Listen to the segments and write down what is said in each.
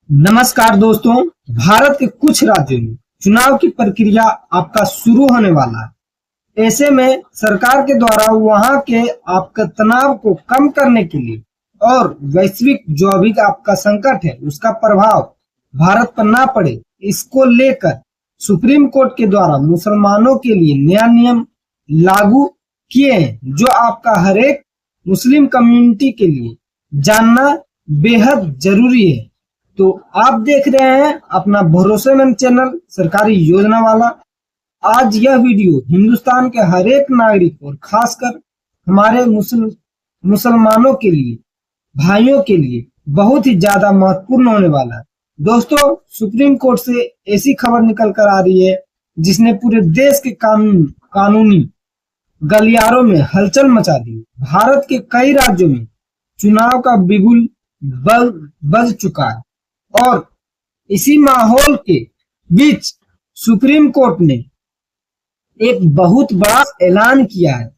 नमस्कार दोस्तों। भारत के कुछ राज्यों में चुनाव की प्रक्रिया आपका शुरू होने वाला है। ऐसे में सरकार के द्वारा वहां के आपका तनाव को कम करने के लिए और वैश्विक जो अभी का आपका संकट है उसका प्रभाव भारत पर ना पड़े, इसको लेकर सुप्रीम कोर्ट के द्वारा मुसलमानों के लिए नया नियम लागू किए हैं, जो आपका हर एक मुस्लिम कम्युनिटी के लिए जानना बेहद जरूरी है। तो आप देख रहे हैं अपना भरोसेमंद चैनल सरकारी योजना वाला। आज यह वीडियो हिंदुस्तान के हर एक नागरिक और खासकर हमारे मुसलमानों के लिए, भाइयों के लिए बहुत ही ज्यादा महत्वपूर्ण होने वाला है। दोस्तों, सुप्रीम कोर्ट से ऐसी खबर निकल कर आ रही है जिसने पूरे देश के कानूनी गलियारों में हलचल मचा दी। भारत के कई राज्यों में चुनाव का बिगुल बज चुका है और इसी माहौल के बीच सुप्रीम कोर्ट ने एक बहुत बड़ा ऐलान किया है।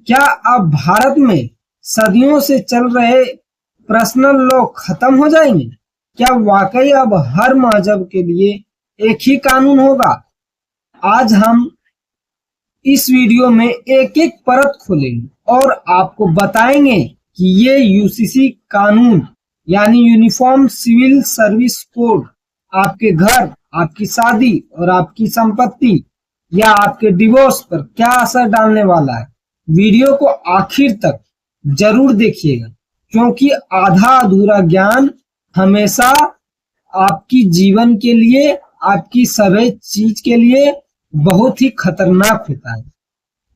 क्या अब भारत में सदियों से चल रहे पर्सनल लॉ खत्म हो जाएंगे? क्या वाकई अब हर मजहब के लिए एक ही कानून होगा? आज हम इस वीडियो में एक एक परत खोलेंगे और आपको बताएंगे कि ये यूसीसी कानून यानी यूनिफॉर्म सिविल सर्विस कोड आपके घर, आपकी शादी और आपकी संपत्ति या आपके डिवोर्स पर क्या असर डालने वाला है। वीडियो को आखिर तक जरूर देखिएगा, क्योंकि आधा अधूरा ज्ञान हमेशा आपकी जीवन के लिए, आपकी सभी चीज के लिए बहुत ही खतरनाक होता है।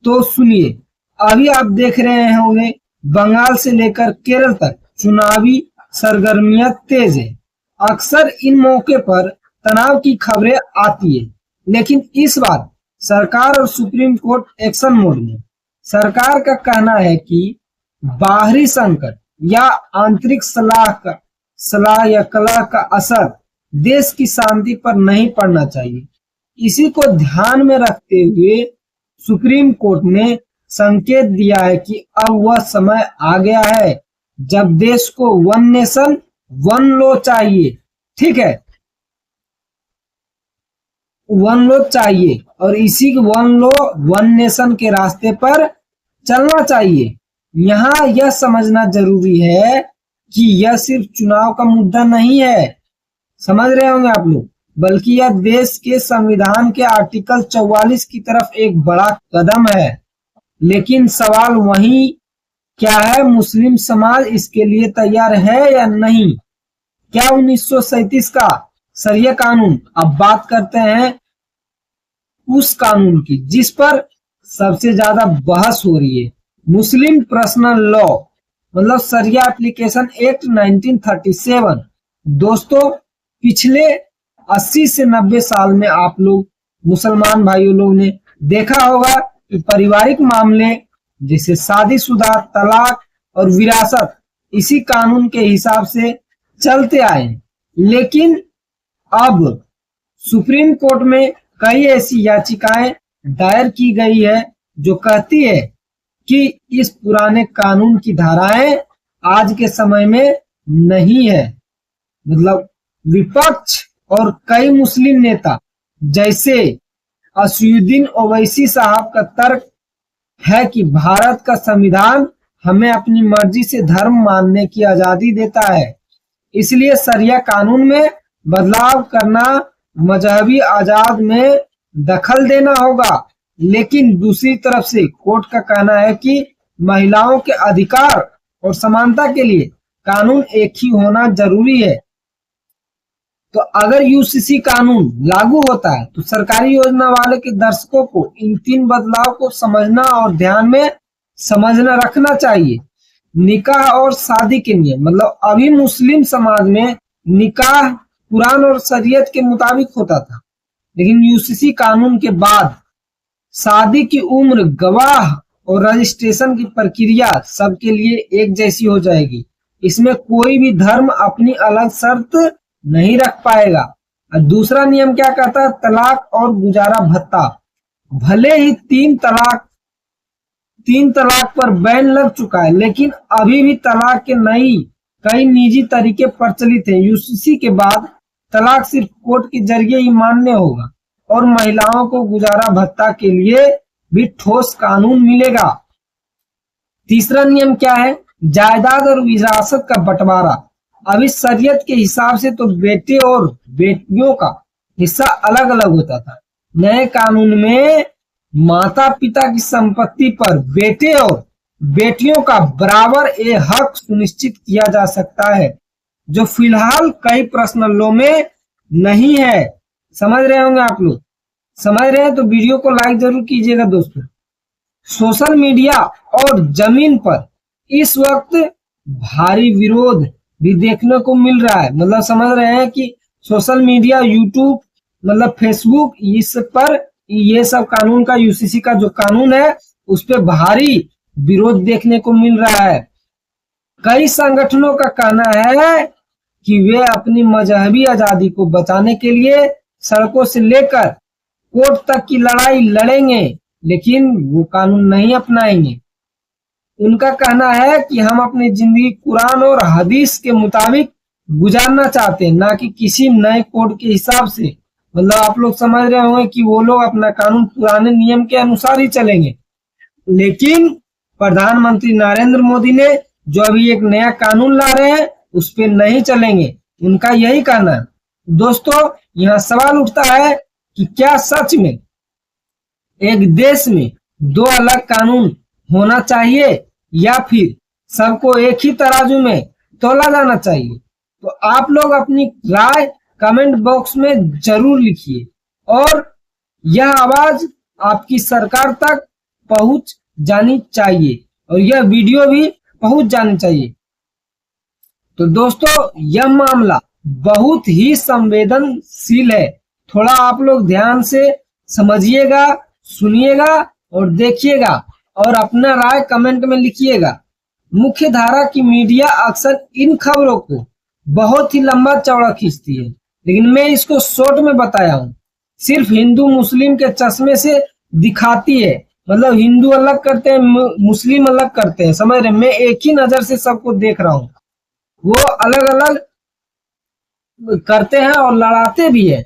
तो सुनिए, अभी आप देख रहे होंगे बंगाल से लेकर केरल तक चुनावी सरगर्मियां तेज है। अक्सर इन मौके पर तनाव की खबरें आती है, लेकिन इस बार सरकार और सुप्रीम कोर्ट एक्शन मोड में। सरकार का कहना है कि बाहरी संकट या आंतरिक सलाह या कला का असर देश की शांति पर नहीं पड़ना चाहिए। इसी को ध्यान में रखते हुए सुप्रीम कोर्ट ने संकेत दिया है कि अब वह समय आ गया है जब देश को वन नेशन वन लॉ चाहिए। ठीक है, वन लॉ चाहिए और इसी वन लॉ वन नेशन के रास्ते पर चलना चाहिए। यहाँ यह समझना जरूरी है कि यह सिर्फ चुनाव का मुद्दा नहीं है, समझ रहे होंगे आप लोग, बल्कि यह देश के संविधान के आर्टिकल 44 की तरफ एक बड़ा कदम है। लेकिन सवाल वही क्या है, मुस्लिम समाज इसके लिए तैयार है या नहीं? क्या 1937 का शरिया कानून? अब बात करते हैं उस कानून की जिस पर सबसे ज्यादा बहस हो रही है, मुस्लिम पर्सनल लॉ मतलब शरिया एप्लीकेशन एक्ट 1937। दोस्तों, पिछले 80 से 90 साल में आप लोग मुसलमान भाइयों लोग ने देखा होगा कि पारिवारिक मामले जैसे शादीशुदा, तलाक और विरासत इसी कानून के हिसाब से चलते आए। लेकिन अब सुप्रीम कोर्ट में कई ऐसी याचिकाएं दायर की गई है जो कहती है कि इस पुराने कानून की धाराएं आज के समय में नहीं है। मतलब विपक्ष और कई मुस्लिम नेता जैसे असदुद्दीन ओवैसी साहब का तर्क है कि भारत का संविधान हमें अपनी मर्जी से धर्म मानने की आजादी देता है, इसलिए शरिया कानून में बदलाव करना मजहबी आजाद में दखल देना होगा। लेकिन दूसरी तरफ से कोर्ट का कहना है कि महिलाओं के अधिकार और समानता के लिए कानून एक ही होना जरूरी है। तो अगर यूसीसी कानून लागू होता है तो सरकारी योजना वाले के दर्शकों को इन तीन बदलाव को समझना और ध्यान में समझना रखना चाहिए। निकाह और शादी के नियम, मतलब अभी मुस्लिम समाज में निकाह कुरान और शरीयत के मुताबिक होता था, लेकिन यूसीसी कानून के बाद शादी की उम्र, गवाह और रजिस्ट्रेशन की प्रक्रिया सबके लिए एक जैसी हो जाएगी। इसमें कोई भी धर्म अपनी अलग शर्त नहीं रख पाएगा। और दूसरा नियम क्या कहता है, तलाक और गुजारा भत्ता। भले ही तीन तलाक पर बैन लग चुका है, लेकिन अभी भी तलाक के नई कई निजी तरीके प्रचलित हैं। यूसीसी के बाद तलाक सिर्फ कोर्ट के जरिए ही मान्य होगा और महिलाओं को गुजारा भत्ता के लिए भी ठोस कानून मिलेगा। तीसरा नियम क्या है? जायदाद और विरासत का बंटवारा। अभी शरीयत के हिसाब से तो बेटे और बेटियों का हिस्सा अलग अलग होता था। नए कानून में माता पिता की संपत्ति पर बेटे और बेटियों का बराबर हक सुनिश्चित किया जा सकता है, जो फिलहाल कई पर्सनल लॉ में नहीं है। समझ रहे होंगे आप लोग? समझ रहे हैं तो वीडियो को लाइक जरूर कीजिएगा दोस्तों। सोशल मीडिया और जमीन पर इस वक्त भारी विरोध भी देखने को मिल रहा है। मतलब समझ रहे हैं कि सोशल मीडिया, यूट्यूब, मतलब फेसबुक, इस पर ये सब कानून का, यूसीसी का जो कानून है उस पर भारी विरोध देखने को मिल रहा है। कई संगठनों का कहना है कि वे अपनी मजहबी आजादी को बचाने के लिए सड़कों से लेकर कोर्ट तक की लड़ाई लड़ेंगे, लेकिन वो कानून नहीं अपनाएंगे। उनका कहना है कि हम अपनी जिंदगी कुरान और हदीस के मुताबिक गुजारना चाहते हैं, ना कि किसी नए कोड के हिसाब से। मतलब आप लोग समझ रहे होंगे कि वो लोग अपना कानून पुराने नियम के अनुसार ही चलेंगे, लेकिन प्रधानमंत्री नरेंद्र मोदी ने जो अभी एक नया कानून ला रहे हैं उस पर नहीं चलेंगे, उनका यही कहना है। दोस्तों, यहाँ सवाल उठता है कि क्या सच में एक देश में दो अलग कानून होना चाहिए या फिर सबको एक ही तराजू में तोला जाना चाहिए? तो आप लोग अपनी राय कमेंट बॉक्स में जरूर लिखिए और यह आवाज आपकी सरकार तक पहुंच जानी चाहिए और यह वीडियो भी पहुंच जानी चाहिए। तो दोस्तों, यह मामला बहुत ही संवेदनशील है। थोड़ा आप लोग ध्यान से समझिएगा, सुनिएगा और देखिएगा और अपना राय कमेंट में लिखिएगा। मुख्य धारा की मीडिया अक्सर इन खबरों को बहुत ही लंबा चौड़ा खींचती है, लेकिन मैं इसको शॉर्ट में बताया हूँ। सिर्फ हिंदू मुस्लिम के चश्मे से दिखाती है। मतलब हिंदू अलग करते हैं, मुस्लिम अलग करते हैं, समझ रहे? मैं एक ही नजर से सबको देख रहा हूँ। वो अलग अलग करते हैं और लड़ाते भी है।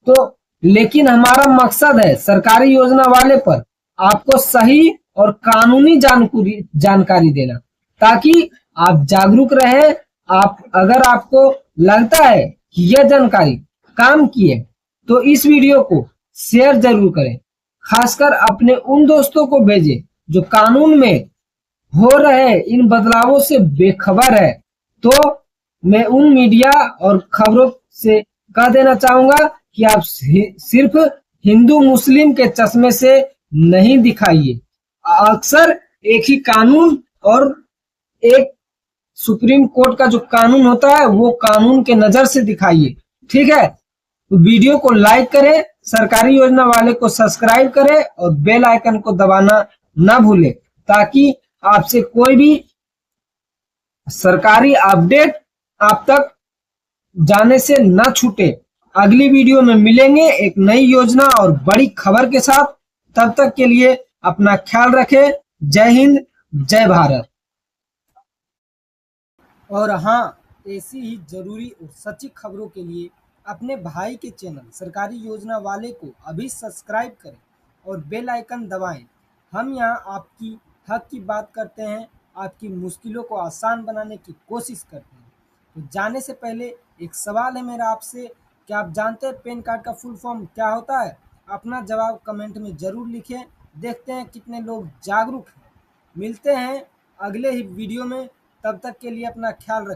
तो लेकिन हमारा मकसद है सरकारी योजना वाले पर आपको सही और कानूनी जानकारी देना, ताकि आप जागरूक रहे। आप अगर आपको लगता है कि यह जानकारी काम की है तो इस वीडियो को शेयर जरूर करें, खासकर अपने उन दोस्तों को भेजें जो कानून में हो रहे इन बदलावों से बेखबर है। तो मैं उन मीडिया और खबरों से कह देना चाहूंगा कि आप सिर्फ हिंदू मुस्लिम के चश्मे से नहीं दिखाइए। अक्सर एक ही कानून और एक सुप्रीम कोर्ट का जो कानून होता है वो कानून के नजर से दिखाइए, ठीक है? तो वीडियो को लाइक करें, सरकारी योजना वाले को सब्सक्राइब करें और बेल आइकन को दबाना ना भूलें, ताकि आपसे कोई भी सरकारी अपडेट आप तक जाने से ना छूटे। अगली वीडियो में मिलेंगे एक नई योजना और बड़ी खबर के साथ। तब तक के लिए अपना ख्याल रखें। जय हिंद, जय भारत। और हाँ, ऐसी ही जरूरी और सच्ची खबरों के लिए अपने भाई के चैनल सरकारी योजना वाले को अभी सब्सक्राइब करें और बेल आइकन दबाएं। हम यहाँ आपकी हक की बात करते हैं, आपकी मुश्किलों को आसान बनाने की कोशिश करते हैं। तो जाने से पहले एक सवाल है मेरा आपसे, क्या आप जानते हैं पैन कार्ड का फुल फॉर्म क्या होता है? अपना जवाब कमेंट में जरूर लिखें। देखते हैं कितने लोग जागरूक हैं। मिलते हैं अगले ही वीडियो में, तब तक के लिए अपना ख्याल रखें।